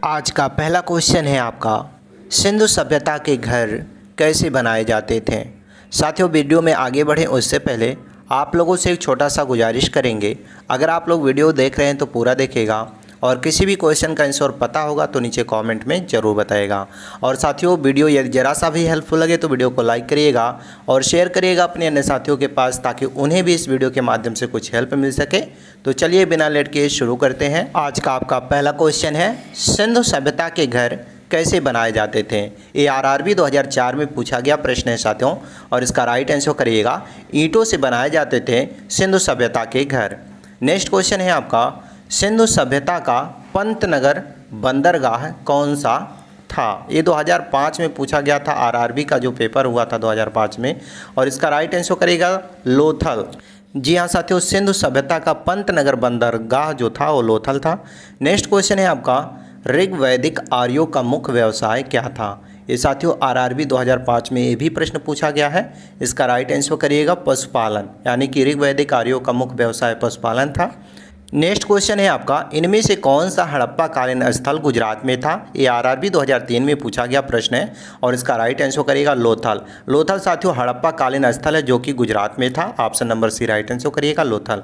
आज का पहला क्वेश्चन है आपका, सिंधु सभ्यता के घर कैसे बनाए जाते थे। साथियों, वीडियो में आगे बढ़ें उससे पहले आप लोगों से एक छोटा सा गुजारिश करेंगे, अगर आप लोग वीडियो देख रहे हैं तो पूरा देखिएगा और किसी भी क्वेश्चन का आंसर पता होगा तो नीचे कमेंट में ज़रूर बताइएगा। और साथियों, वीडियो यदि ज़रा सा भी हेल्पफुल लगे तो वीडियो को लाइक करिएगा और शेयर करिएगा अपने अन्य साथियों के पास, ताकि उन्हें भी इस वीडियो के माध्यम से कुछ हेल्प मिल सके। तो चलिए बिना लेट के शुरू करते हैं। आज का आपका पहला क्वेश्चन है, सिंधु सभ्यता के घर कैसे बनाए जाते थे। ये RRB 2004 में पूछा गया प्रश्न है साथियों, और इसका राइट आंसर करिएगा, ईंटों से बनाए जाते थे सिंधु सभ्यता के घर। नेक्स्ट क्वेश्चन है आपका, सिंधु सभ्यता का पंतनगर बंदरगाह कौन सा था। ये 2005 में पूछा गया था, RRB का जो पेपर हुआ था 2005 में, और इसका राइट आंसर करेगा लोथल। जी हाँ साथियों, सिंधु सभ्यता का पंतनगर बंदरगाह जो था वो लोथल था। नेक्स्ट क्वेश्चन है आपका, ऋग्वैदिक आर्यों का मुख्य व्यवसाय क्या था। ये साथियों RRB 2005 में ये भी प्रश्न पूछा गया है। इसका राइट आंसर करिएगा पशुपालन, यानी कि ऋग्वैदिक आर्यों का मुख्य व्यवसाय पशुपालन था। नेक्स्ट क्वेश्चन है आपका, इनमें से कौन सा हड़प्पा कालीन स्थल गुजरात में था। ये RRB 2003 में पूछा गया प्रश्न है, और इसका राइट आंसर करिएगा लोथल। लोथल साथियों हड़प्पा कालीन स्थल है जो कि गुजरात में था। Option number C right answer करिएगा लोथल।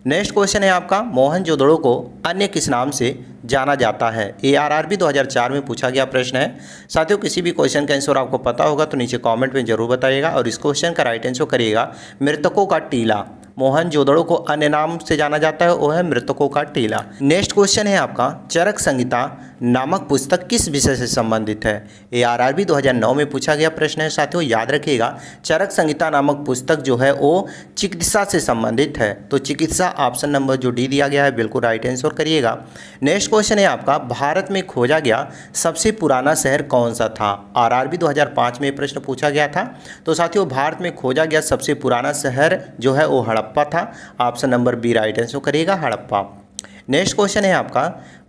नेक्स्ट क्वेश्चन है आपका, मोहनजोदड़ो को अन्य किस नाम से जाना जाता है। ये RRB 2004 में पूछा गया प्रश्न है। साथियों, किसी भी क्वेश्चन का आंसर आपको पता होगा तो नीचे कमेंट में जरूर बताइएगा, और इस क्वेश्चन का राइट आंसर करिएगा मृतकों का टीला। मोहनजोदड़ो को अन्य नाम से जाना जाता है, वो है मृतकों का टीला। नेक्स्ट क्वेश्चन है आपका, चरक संहिता नामक पुस्तक किस विषय से संबंधित है। ये RRB 2009 में पूछा गया प्रश्न है साथियों, याद रखिएगा चरक संहिता नामक पुस्तक जो है वो चिकित्सा से संबंधित है। तो चिकित्सा ऑप्शन नंबर जो डी दिया गया है बिल्कुल राइट आंसर करिएगा। नेक्स्ट क्वेश्चन है आपका, भारत में खोजा गया सबसे पुराना शहर कौन सा था। RRB 2005 में प्रश्न पूछा गया था। तो साथियों भारत में खोजा गया सबसे पुराना शहर जो है वो हड़प्पा था। Option number B right answer करिएगा हड़प्पा। नेक्स्ट क्वेश्चन है आपका,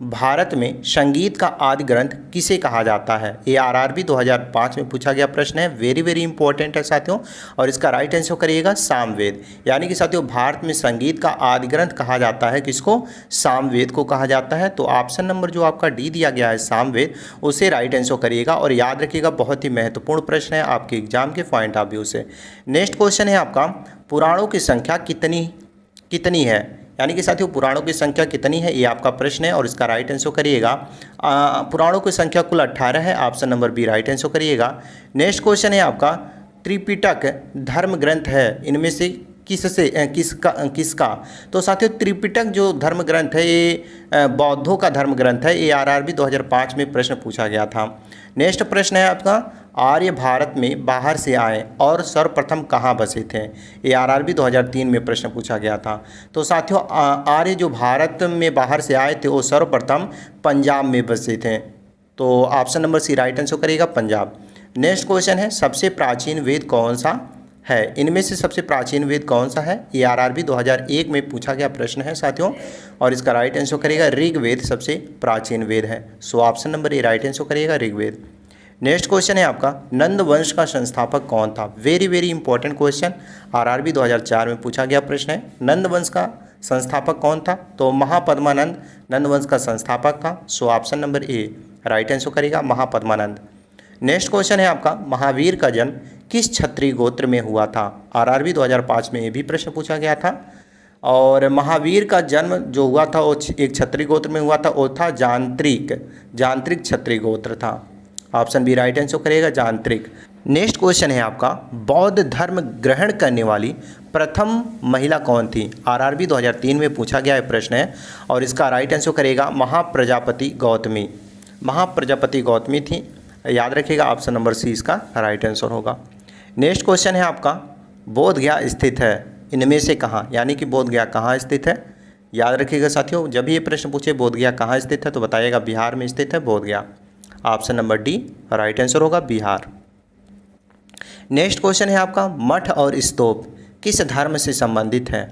भारत में संगीत का आदि ग्रंथ किसे कहा जाता है। ये RRB 2005 में पूछा गया प्रश्न है, वेरी वेरी इंपॉर्टेंट है साथियों, और इसका राइट आंसर करिएगा सामवेद। यानी कि साथियों भारत में संगीत का आदि ग्रंथ कहा जाता है किसको, सामवेद को कहा जाता है। तो ऑप्शन नंबर जो आपका डी दिया गया है सामवेद, उसे राइट आंसर करिएगा, और याद रखिएगा बहुत ही महत्वपूर्ण प्रश्न है आपके एग्जाम के पॉइंट ऑफ व्यू से। नेक्स्ट क्वेश्चन है आपका, पुराणों की संख्या कितनी है। यानी कि साथियों पुराणों की संख्या कितनी है, ये आपका प्रश्न है, और इसका राइट आंसर करिएगा पुराणों की संख्या कुल 18 है। Option number B right answer करिएगा। नेक्स्ट क्वेश्चन है आपका, त्रिपिटक धर्म ग्रंथ है, इनमें से किसका। तो साथियों त्रिपिटक जो धर्म ग्रंथ है ये बौद्धों का धर्म ग्रंथ है। ये RRB 2005 में प्रश्न पूछा गया था। नेक्स्ट प्रश्न है आपका, आर्य भारत में बाहर से आए और सर्वप्रथम कहाँ बसे थे। ये RRB 2003 में प्रश्न पूछा गया था। तो साथियों आर्य जो भारत में बाहर से आए थे वो सर्वप्रथम पंजाब में बसे थे। तो option number C right answer करेगा पंजाब। नेक्स्ट क्वेश्चन है, सबसे प्राचीन वेद कौन सा है। इनमें से सबसे प्राचीन वेद कौन सा है। ये RRB 2001 में पूछा गया प्रश्न है साथियों, और इसका राइट आंसर करेगा ऋग्वेद सबसे प्राचीन वेद है। सो option number A right answer करिएगा ऋग्वेद। नेक्स्ट क्वेश्चन है आपका, नंद वंश का संस्थापक कौन था। Very very important question, RRB 2004 में पूछा गया प्रश्न है, नंद वंश का संस्थापक कौन था। तो महापद्मानंद नंद वंश का संस्थापक था। So option number A right answer करेगा महापद्मानंद। नेक्स्ट क्वेश्चन है आपका, महावीर का जन्म किस क्षत्रिय गोत्र में हुआ था। RRB 2005 में ये भी प्रश्न पूछा गया था, और महावीर का जन्म जो हुआ था वो एक क्षत्रिय गोत्र में हुआ था, वो था जानत्रिक क्षत्रिय गोत्र था। ऑप्शन बी राइट आंसर करेगा जानत्रिक। नेक्स्ट क्वेश्चन है आपका, बौद्ध धर्म ग्रहण करने वाली प्रथम महिला कौन थी। RRB 2003 में पूछा गया है प्रश्न है, और इसका राइट आंसर करेगा महाप्रजापति गौतमी थी। याद रखिएगा ऑप्शन नंबर सी इसका राइट आंसर होगा। नेक्स्ट क्वेश्चन है आपका, बोध गया स्थित है इनमें से कहाँ। यानी कि बोध गया कहाँ स्थित है। याद रखिएगा साथियों, जब ये प्रश्न पूछे बोध गया कहाँ स्थित है तो बताइएगा बिहार में स्थित है बोध गया। Option number D right answer होगा बिहार। नेक्स्ट क्वेश्चन है आपका, मठ और स्तूप किस धर्म से संबंधित है।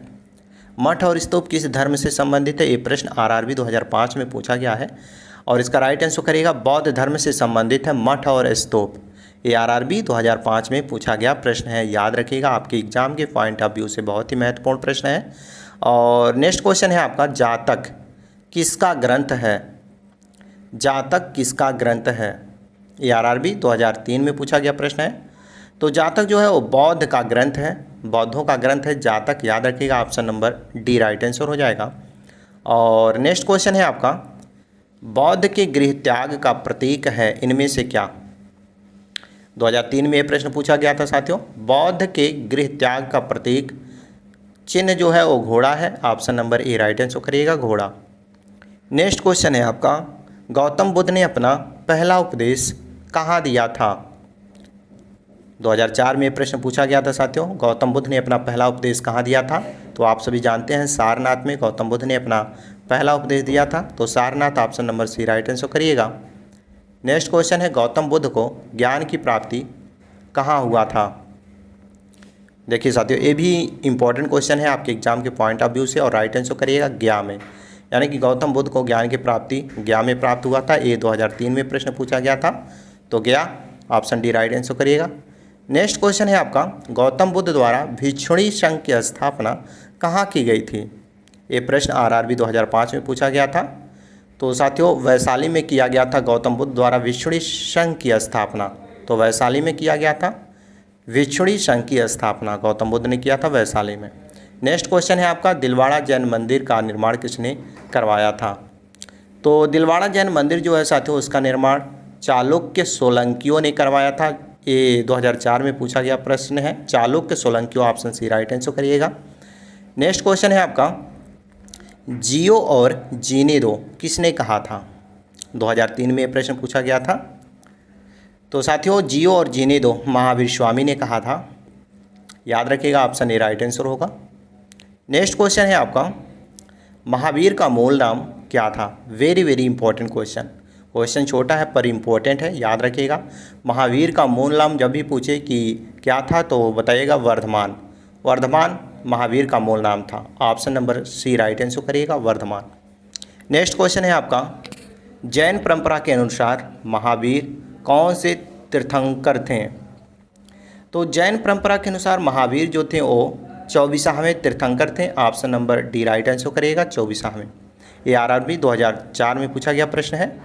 मठ और स्तूप किस धर्म से संबंधित है, ये प्रश्न RRB 2005 में पूछा गया है, और इसका राइट आंसर करेगा बौद्ध धर्म से संबंधित है मठ और स्तूप। ये RRB 2005 में पूछा गया प्रश्न है। याद रखिएगा आपके एग्जाम के पॉइंट ऑफ व्यू से बहुत ही महत्वपूर्ण प्रश्न है। और नेक्स्ट क्वेश्चन है आपका, जातक किसका ग्रंथ है। जातक किसका ग्रंथ है? ये आरआरबी 2003 में पूछा गया प्रश्न है। तो जातक जो है वो बौद्ध का ग्रंथ है, बौद्धों का ग्रंथ है जातक, याद रखिएगा। Option number D right answer हो जाएगा। और नेक्स्ट क्वेश्चन है आपका, बौद्ध के गृह त्याग का प्रतीक है इनमें से क्या? 2003 में ये प्रश्न पूछा गया था साथियों। बौद्ध के गृह त्याग का प्रतीक चिन्ह जो है वो घोड़ा है। Option number A right answer करिएगा, घोड़ा। नेक्स्ट क्वेश्चन है आपका, गौतम बुद्ध ने अपना पहला उपदेश कहाँ दिया था? 2004 में ये प्रश्न पूछा गया था साथियों। गौतम बुद्ध ने अपना पहला उपदेश कहाँ दिया था? तो आप सभी जानते हैं सारनाथ में गौतम बुद्ध ने अपना पहला उपदेश दिया था। तो Sarnath, option number C right answer करिएगा। नेक्स्ट क्वेश्चन है, गौतम बुद्ध को ज्ञान की प्राप्ति कहाँ हुआ था? देखिए साथियों, ये भी इम्पोर्टेंट क्वेश्चन है आपके एग्जाम के पॉइंट ऑफ व्यू से, और राइट आंसर करिएगा गया में। यानी कि गौतम बुद्ध को ज्ञान की प्राप्ति गया में प्राप्त हुआ था। ये 2003 में प्रश्न पूछा गया था। तो गया, ऑप्शन डी राइट आंसर करिएगा। नेक्स्ट क्वेश्चन है आपका, गौतम बुद्ध द्वारा भिक्षुणी संघ की स्थापना कहाँ की गई थी? ये प्रश्न आरआरबी 2005 में पूछा गया था। तो साथियों, वैशाली में किया गया था गौतम बुद्ध द्वारा भिक्षुणी संघ की स्थापना। तो वैशाली में किया गया था भिक्षुणी संघ की स्थापना, गौतम बुद्ध ने किया था वैशाली में। नेक्स्ट क्वेश्चन है आपका, दिलवाड़ा जैन मंदिर का निर्माण किसने करवाया था? तो दिलवाड़ा जैन मंदिर जो है साथियों, उसका निर्माण चालुक्य सोलंकियों ने करवाया था। ये 2004 में पूछा गया प्रश्न है, चालुक्य सोलंकियों, ऑप्शन सी राइट आंसर करिएगा। नेक्स्ट क्वेश्चन है आपका, जियो और जीने दो किसने कहा था? 2003 में ये प्रश्न पूछा गया था। तो साथियों, जियो और जीने दो महावीर स्वामी ने कहा था, याद रखिएगा, ऑप्शन ए राइट आंसर होगा। नेक्स्ट क्वेश्चन है आपका, महावीर का मूल नाम क्या था? Very very important question. Question छोटा है पर इम्पोर्टेंट है, याद रखिएगा। महावीर का मूल नाम जब भी पूछे कि क्या था तो बताइएगा वर्धमान। वर्धमान महावीर का मूल नाम था। Option number C right answer करिएगा, वर्धमान। नेक्स्ट क्वेश्चन है आपका, जैन परंपरा के अनुसार महावीर कौन से तीर्थंकर थे? तो जैन परंपरा के अनुसार महावीर जो थे वो 24वें तीर्थंकर थे। Option number D right answer करिएगा, 24वें। ये आरआरबी 2004 में पूछा गया प्रश्न है।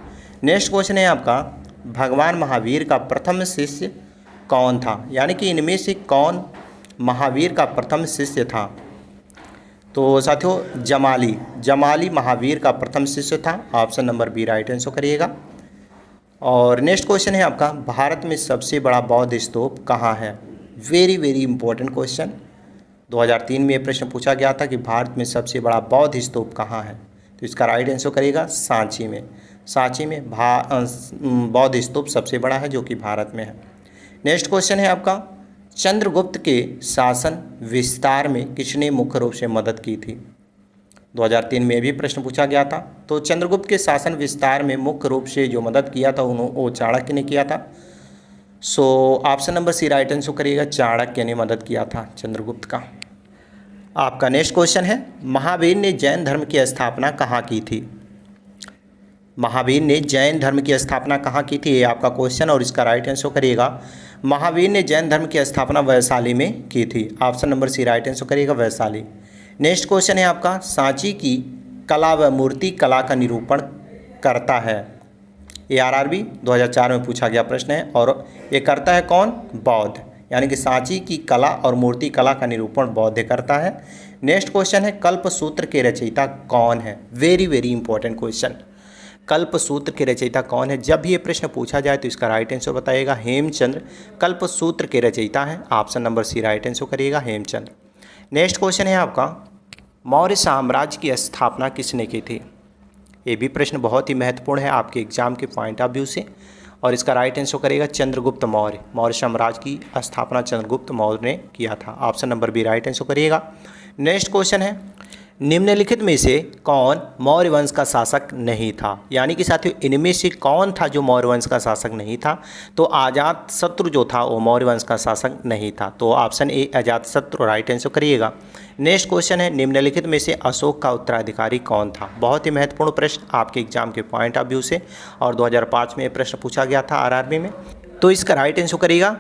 नेक्स्ट क्वेश्चन है आपका, भगवान महावीर का प्रथम शिष्य कौन था? यानी कि इनमें से कौन महावीर का प्रथम शिष्य था? तो साथियों, जमाली महावीर का प्रथम शिष्य था। Option number B right answer करिएगा। और नेक्स्ट क्वेश्चन है आपका, भारत में सबसे बड़ा बौद्ध स्तूप कहाँ है? Very very important question. 2003 में ये प्रश्न पूछा गया था कि भारत में सबसे बड़ा बौद्ध स्तूप कहाँ है? तो इसका राइट आंसर करिएगा सांची में। सांची में बौद्ध स्तूप सबसे बड़ा है जो कि भारत में है। नेक्स्ट क्वेश्चन है आपका, चंद्रगुप्त के शासन विस्तार में किसने मुख्य रूप से मदद की थी? 2003 में भी प्रश्न पूछा गया था। तो चंद्रगुप्त के शासन विस्तार में मुख्य रूप से जो मदद किया था वो चाणक्य ने किया था। So option number C right answer करिएगा, चाणक्य ने मदद किया था चंद्रगुप्त का। आपका नेक्स्ट क्वेश्चन है, महावीर ने जैन धर्म की स्थापना कहाँ की थी? महावीर ने जैन धर्म की स्थापना कहाँ की थी, ये आपका क्वेश्चन, और इसका राइट आंसर करिएगा। महावीर ने जैन धर्म की स्थापना वैशाली में की थी। Option number C right answer करिएगा, वैशाली। नेक्स्ट क्वेश्चन है आपका, सांची की कला व मूर्ति कला का निरूपण करता है? ये आरआरबी 2004 में पूछा गया प्रश्न है, और ये करता है कौन? बौद्ध। यानी कि सांची की कला और मूर्ति कला का निरूपण बौद्ध करता है। नेक्स्ट क्वेश्चन है, कल्पसूत्र के रचयिता कौन है? Very very important question. Kalpasutra के रचयिता कौन है? जब भी ये प्रश्न पूछा जाए तो इसका राइट आंसर बताइएगा, हेमचंद्र कल्पसूत्र के रचयिता हैं। Option number C right answer करिएगा, हेमचंद्र। नेक्स्ट क्वेश्चन है आपका, मौर्य साम्राज्य की स्थापना किसने की थी? ये भी प्रश्न बहुत ही महत्वपूर्ण है आपके एग्जाम के पॉइंट ऑफ व्यू से, और इसका राइट आंसर करेगा चंद्रगुप्त मौर्य। मौर्य साम्राज्य की स्थापना चंद्रगुप्त मौर्य ने किया था। Option number B right answer करिएगा। नेक्स्ट क्वेश्चन है, निम्नलिखित में से कौन मौर्य वंश का शासक नहीं था? यानी कि साथियों, इनमें से कौन था जो मौर्य वंश का शासक नहीं था? तो अजातशत्रु जो था वो मौर्य वंश का शासक नहीं था। तो option A Ajatashatru right answer करिएगा। नेक्स्ट क्वेश्चन है, निम्नलिखित में से अशोक का उत्तराधिकारी कौन था? बहुत ही महत्वपूर्ण प्रश्न आपके एग्जाम के पॉइंट ऑफ व्यू से, और 2005 में ये प्रश्न पूछा गया था आरआरबी में। तो इसका राइट आंसर करिएगा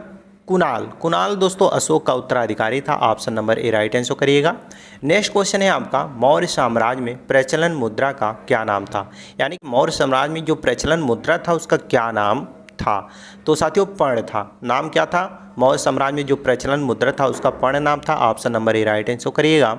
कुणाल। कुणाल दोस्तों अशोक का उत्तराधिकारी था। Option number A right answer करिएगा। नेक्स्ट क्वेश्चन है आपका, मौर्य साम्राज्य में प्रचलन मुद्रा का क्या नाम था? यानी कि मौर्य साम्राज्य में जो प्रचलन मुद्रा था उसका क्या नाम था? तो साथियों पर्ण था। नाम क्या था? मौर्य साम्राज्य में जो प्रचलन मुद्रा था उसका पर्ण नाम था। Option number A right answer करिएगा।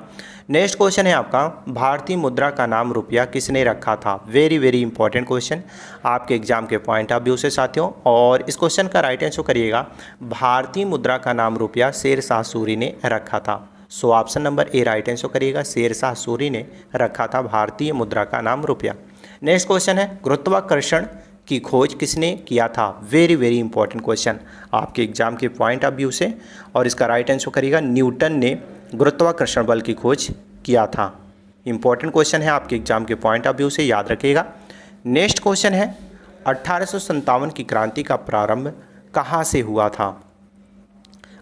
नेक्स्ट क्वेश्चन है आपका, भारतीय मुद्रा का नाम रुपया किसने रखा था? वेरी वेरी इंपॉर्टेंट क्वेश्चन आपके एग्जाम के पॉइंट ऑफ व्यू से साथियों, और इस क्वेश्चन का राइट आंसर करिएगा। भारतीय मुद्रा का नाम रुपया शेरशाह सूरी ने रखा था। So option number A right answer करिएगा। शेरशाह सूरी ने रखा था भारतीय मुद्रा का नाम रुपया। नेक्स्ट क्वेश्चन है, गुरुत्वाकर्षण की खोज किसने किया था? वेरी वेरी इंपॉर्टेंट क्वेश्चन आपके एग्जाम के पॉइंट ऑफ व्यू से, और इसका राइट आंसर करिएगा न्यूटन ने गुरुत्वाकर्षण बल की खोज किया था। इंपॉर्टेंट क्वेश्चन है आपके एग्जाम के पॉइंट ऑफ व्यू से, याद रखिएगा। नेक्स्ट क्वेश्चन है, 1857 की क्रांति का प्रारंभ कहाँ से हुआ था?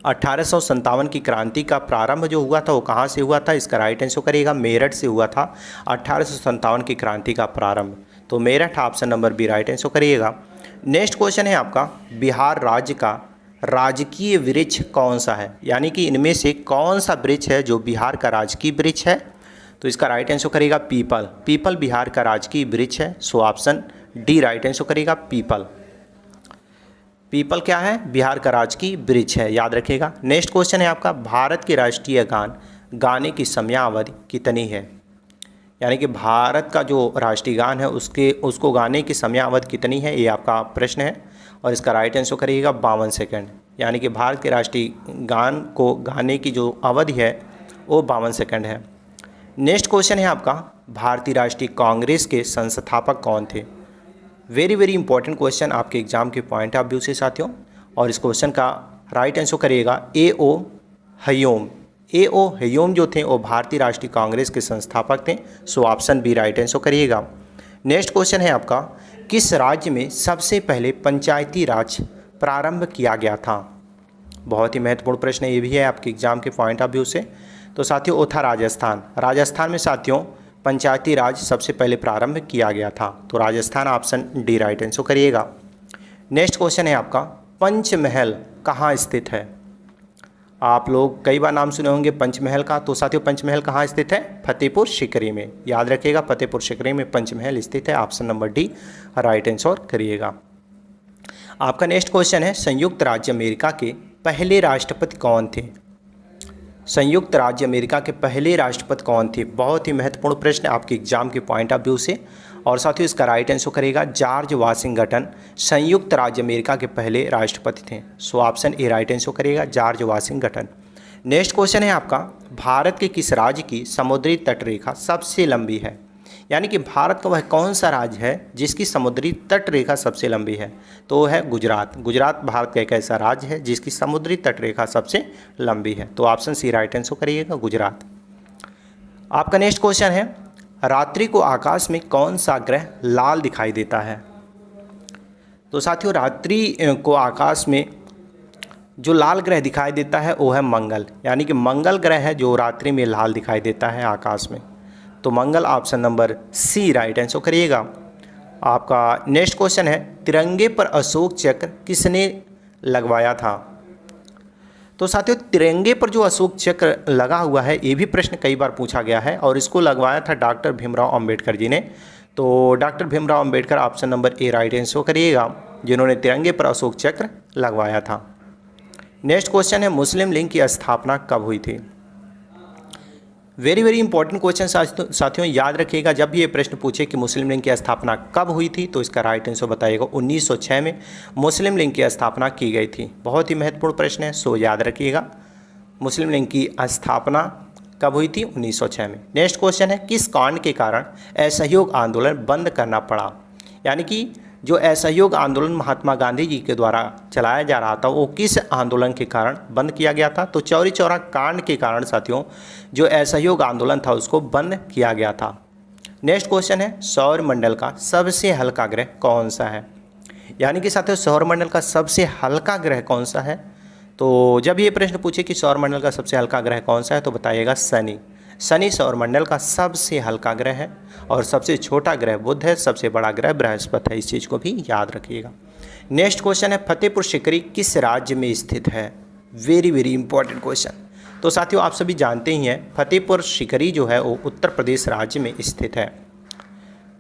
1857 की क्रांति का प्रारंभ जो हुआ था वो कहाँ से हुआ था? इसका राइट आंसर करिएगा मेरठ से हुआ था 1857 की क्रांति का प्रारंभ। तो Meerut option number B right answer करिएगा। नेक्स्ट क्वेश्चन है आपका, बिहार राज्य का राजकीय वृक्ष कौन सा है? यानी कि इनमें से कौन सा वृक्ष है जो बिहार का राजकीय वृक्ष है? तो इसका राइट आंसर करिएगा पीपल। पीपल बिहार का राजकीय वृक्ष है। So option D right answer करिएगा पीपल। पीपल क्या है? बिहार का राजकीय वृक्ष है, याद रखिएगा। नेक्स्ट क्वेश्चन है आपका, भारत के राष्ट्रीय गान गाने की समयावधि कितनी है? यानी कि भारत का जो राष्ट्रीय गान है उसको गाने की समयावधि कितनी है, ये आपका प्रश्न है, और इसका राइट आंसर करिएगा 52 सेकंड। यानी कि भारत के राष्ट्रीय गान को गाने की जो अवधि है वो 52 सेकंड है। नेक्स्ट क्वेश्चन है आपका, भारतीय राष्ट्रीय कांग्रेस के संस्थापक कौन थे? वेरी वेरी इंपॉर्टेंट क्वेश्चन आपके एग्जाम के पॉइंट ऑफ व्यू से साथियों, और इस क्वेश्चन का राइट आंसर करिएगा ए.ओ. हयोम। ए.ओ. हयोम जो थे वो भारतीय राष्ट्रीय कांग्रेस के संस्थापक थे। So option B right answer करिएगा। नेक्स्ट क्वेश्चन है आपका, किस राज्य में सबसे पहले पंचायती राज प्रारंभ किया गया था? बहुत ही महत्वपूर्ण प्रश्न ये भी है आपके एग्जाम के पॉइंट ऑफ व्यू से। तो साथियों वो था राजस्थान। राजस्थान में साथियों पंचायती राज सबसे पहले प्रारंभ किया गया था। तो Rajasthan option D right answer करिएगा। नेक्स्ट क्वेश्चन है आपका, पंचमहल कहाँ स्थित है? आप लोग कई बार नाम सुने होंगे पंचमहल का। तो साथियों पंचमहल कहाँ स्थित है? फतेहपुर सीकरी में, याद रखिएगा फतेहपुर सीकरी में पंचमहल स्थित है। Option number D right answer करिएगा। आपका नेक्स्ट क्वेश्चन है, संयुक्त राज्य अमेरिका के पहले राष्ट्रपति कौन थे? संयुक्त राज्य अमेरिका के पहले राष्ट्रपति कौन थे? बहुत ही महत्वपूर्ण प्रश्न आपके एग्जाम के पॉइंट ऑफ व्यू से, और साथियों इसका राइट आंसर करेगा जॉर्ज वाशिंगटन संयुक्त राज्य अमेरिका के पहले राष्ट्रपति थे। So option A right answer करेगा जॉर्ज वाशिंगटन। नेक्स्ट क्वेश्चन है आपका, भारत के किस राज्य की समुद्री तटरेखा सबसे लंबी है? यानी कि भारत का वह कौन सा राज्य है जिसकी समुद्री तटरेखा सबसे लंबी है? तो वो है गुजरात। गुजरात भारत का एक ऐसा राज्य है जिसकी समुद्री तटरेखा सबसे लंबी है। तो ऑप्शन सी राइट आंसर करिएगा गुजरात। आपका नेक्स्ट क्वेश्चन है, रात्रि को आकाश में कौन सा ग्रह लाल दिखाई देता है? तो साथियों रात्रि को आकाश में जो लाल ग्रह दिखाई देता है वो है मंगल। यानी कि मंगल ग्रह है जो रात्रि में लाल दिखाई देता है आकाश में। तो Mangal option number C right answer करिएगा। आपका नेक्स्ट क्वेश्चन है, तिरंगे पर अशोक चक्र किसने लगवाया था? तो साथियों तिरंगे पर जो अशोक चक्र लगा हुआ है ये भी प्रश्न कई बार पूछा गया है, और इसको लगवाया था डॉक्टर भीमराव अंबेडकर जी ने। तो doctor Bhimrao Ambedkar option number A right answer करिएगा, जिन्होंने तिरंगे पर अशोक चक्र लगवाया था। नेक्स्ट क्वेश्चन है, मुस्लिम लीग की स्थापना कब हुई थी? वेरी वेरी इंपॉर्टेंट क्वेश्चन साथियों, याद रखिएगा जब भी ये प्रश्न पूछे कि मुस्लिम लीग की स्थापना कब हुई थी तो इसका राइट आंसर बताइएगा 1906 में मुस्लिम लीग की स्थापना की गई थी। बहुत ही महत्वपूर्ण प्रश्न है, सो याद रखिएगा मुस्लिम लीग की स्थापना कब हुई थी? 1906 में। नेक्स्ट क्वेश्चन है, किस कांड के कारण असहयोग आंदोलन बंद करना पड़ा? यानी कि जो असहयोग आंदोलन महात्मा गांधी जी के द्वारा चलाया जा रहा था वो किस आंदोलन के कारण बंद किया गया था? तो चौरी चौरा कांड के कारण साथियों जो असहयोग आंदोलन था उसको बंद किया गया था। नेक्स्ट क्वेश्चन है, सौरमंडल का सबसे हल्का ग्रह कौन सा है? यानी कि साथियों सौरमंडल का सबसे हल्का ग्रह कौन सा है? तो जब ये प्रश्न पूछे कि सौरमंडल का सबसे हल्का ग्रह कौन सा है तो बताइएगा शनि। शनि सौरमंडल का सबसे हल्का ग्रह है और सबसे छोटा ग्रह बुध है, सबसे बड़ा ग्रह बृहस्पति है। इस चीज़ को भी याद रखिएगा। नेक्स्ट क्वेश्चन है, फतेहपुर सीकरी किस राज्य में स्थित है? Very very important question. तो साथियों आप सभी जानते ही हैं फतेहपुर सीकरी जो है वो उत्तर प्रदेश राज्य में स्थित है।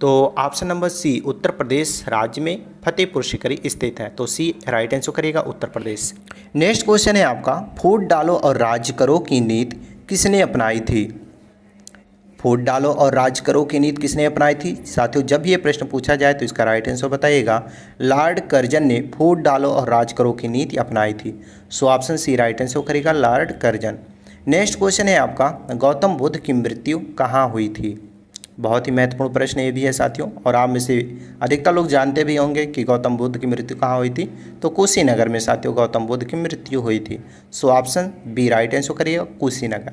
तो ऑप्शन नंबर सी, उत्तर प्रदेश राज्य में फतेहपुर सीकरी स्थित है। तो सी राइट आंसर करिएगा, उत्तर प्रदेश। नेक्स्ट क्वेश्चन है आपका, फूट डालो और राज करो की नीति किसने अपनाई थी? फूट डालो और राज करो की नीति किसने अपनाई थी? साथियों जब ये प्रश्न पूछा जाए तो इसका राइट आंसर बताइएगा। लॉर्ड कर्जन ने फूट डालो और राज करो की नीति अपनाई थी। So option C right answer करेगा, लॉर्ड कर्जन। नेक्स्ट क्वेश्चन है आपका, गौतम बुद्ध की मृत्यु कहाँ हुई थी? बहुत ही महत्वपूर्ण प्रश्न ये भी है साथियों, और आप में से अधिकतर लोग जानते भी होंगे कि गौतम बुद्ध की मृत्यु कहाँ हुई थी। तो कुशीनगर में साथियों गौतम बुद्ध की मृत्यु हुई थी। So option B right answer करिएगा, कुशीनगर।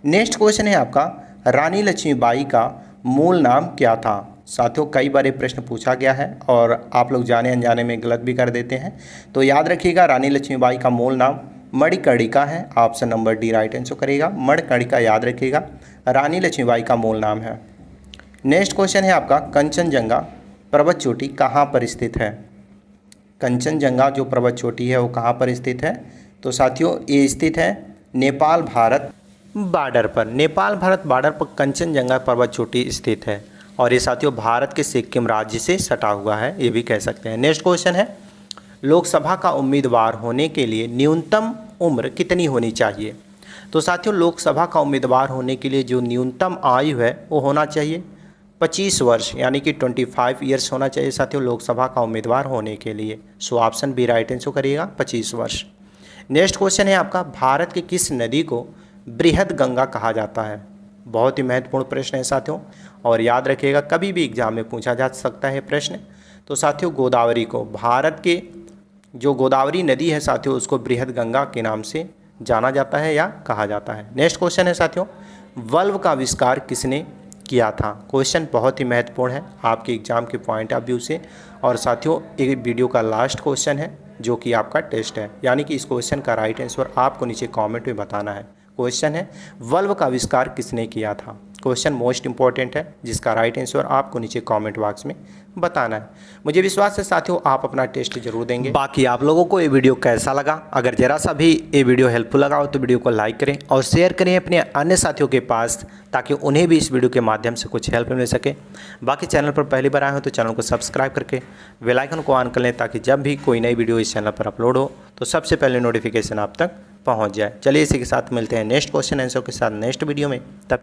नेक्स्ट क्वेश्चन है आपका, रानी लक्ष्मीबाई का मूल नाम क्या था? साथियों कई बार ये प्रश्न पूछा गया है और आप लोग जाने अनजाने में गलत भी कर देते हैं। तो याद रखिएगा रानी लक्ष्मीबाई का मूल नाम मणिकर्णिका है। Option number D right answer करिएगा, मणिकर्णिका याद रखिएगा, रानी लक्ष्मीबाई का मूल नाम है। नेक्स्ट क्वेश्चन है आपका, कंचनजंगा पर्वत चोटी कहाँ पर स्थित है? कंचनजंगा जो पर्वत चोटी है वो कहाँ पर स्थित है? तो साथियों ये स्थित है नेपाल भारत बॉर्डर पर। नेपाल भारत बॉर्डर पर कंचनजंगा पर्वत चोटी स्थित है और ये साथियों भारत के सिक्किम राज्य से सटा हुआ है, ये भी कह सकते हैं। नेक्स्ट क्वेश्चन है, लोकसभा का उम्मीदवार होने के लिए न्यूनतम उम्र कितनी होनी चाहिए? तो साथियों लोकसभा का उम्मीदवार होने के लिए जो न्यूनतम आयु है वो होना चाहिए 25 वर्ष, यानी कि 25 ईयर्स होना चाहिए साथियों लोकसभा का उम्मीदवार होने के लिए। So option B right answer करिएगा, 25 वर्ष। नेक्स्ट क्वेश्चन है आपका, भारत की किस नदी को बृहद गंगा कहा जाता है? बहुत ही महत्वपूर्ण प्रश्न है साथियों, और याद रखिएगा कभी भी एग्जाम में पूछा जा सकता है प्रश्न। तो साथियों गोदावरी को, भारत के जो गोदावरी नदी है साथियों उसको बृहद गंगा के नाम से जाना जाता है या कहा जाता है। नेक्स्ट क्वेश्चन है साथियों, बल्ब का आविष्कार किसने किया था? क्वेश्चन बहुत ही महत्वपूर्ण है आपके एग्जाम के पॉइंट ऑफ व्यू से, और साथियों एक वीडियो का लास्ट क्वेश्चन है जो कि आपका टेस्ट है, यानी कि इस क्वेश्चन का राइट आंसर आपको नीचे कमेंट में बताना है। क्वेश्चन है बल्ब का आविष्कार किसने किया था? क्वेश्चन मोस्ट इंपॉर्टेंट है जिसका राइट आंसर आपको नीचे कमेंट बॉक्स में बताना है। मुझे विश्वास है साथियों आप अपना टेस्ट जरूर देंगे। बाकी आप लोगों को ये वीडियो कैसा लगा? अगर जरा सा भी ये वीडियो हेल्पफुल लगा हो तो वीडियो को लाइक करें और शेयर करें अपने अन्य साथियों के पास, ताकि उन्हें भी इस वीडियो के माध्यम से कुछ हेल्प मिल सके। बाकी चैनल पर पहली बार आए हो तो चैनल को सब्सक्राइब करके बेल आइकन को ऑन कर लें, ताकि जब भी कोई नई वीडियो इस चैनल पर अपलोड हो तो सबसे पहले नोटिफिकेशन आप तक पहुँच जाए। चलिए इसी के साथ मिलते हैं नेक्स्ट क्वेश्चन आंसर के साथ नेक्स्ट वीडियो में। तब